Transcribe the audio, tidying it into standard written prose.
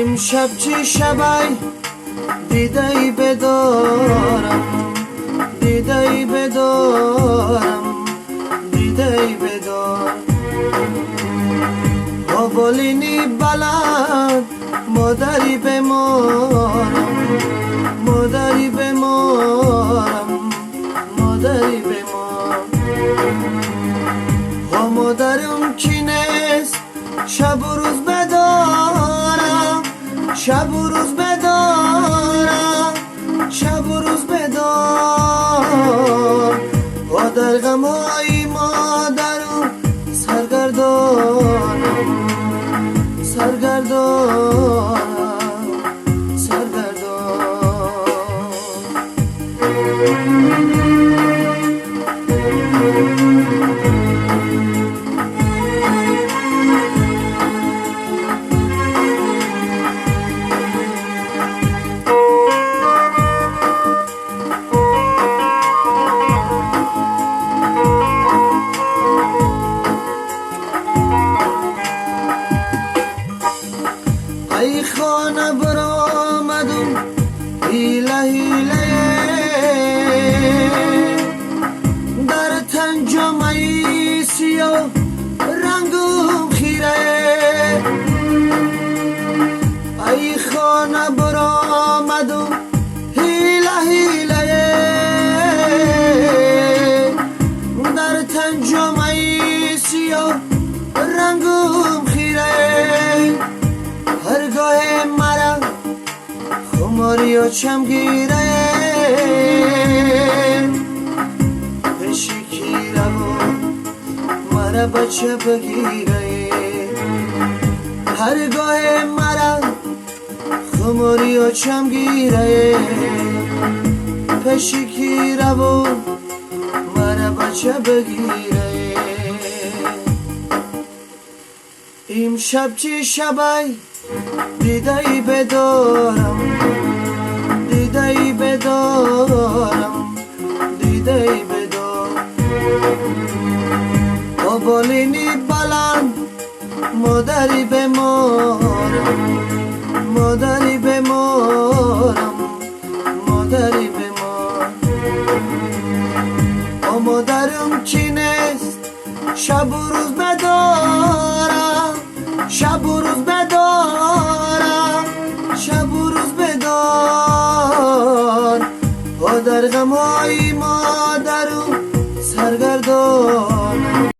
امشب چه شبی دیده‌ای بدارم، دیده‌ای بدارم، دیده‌ای بدار. آبالینی بلند مادری بمارم، مادری بمارم، مادری بمار. ها مادرم کی نیست شب و روز بدارم، شب و روز بدارم، شب و روز بدار. ها در غم‌های مادرم سرگردانم، سرگردانم، سرگردان. ای خانه برآمدم هیله هیله، در تن جامه سیاه رنگم خیره. ای خانه برآمدم هیله هیله، در تن جامه سیاه رنگم خیره. هرگاه مرا خماری و چمگیره، پشکی رو مرا بچه بگیره. هرگاه مرا خماری و چمگیره، پشکی رو مرا بچه بگیره. امشب چه شبی دیده‌ای بدارم، دیده‌ای بدارم، دیده‌ای بدار. آبالینی بلند مادری بمارم، مادری بمارم، مادری بمار. آ مادرم کی نیست شب و روز بدارم، شب و روز بدارم، شب و روز بدار. ها در غم‌های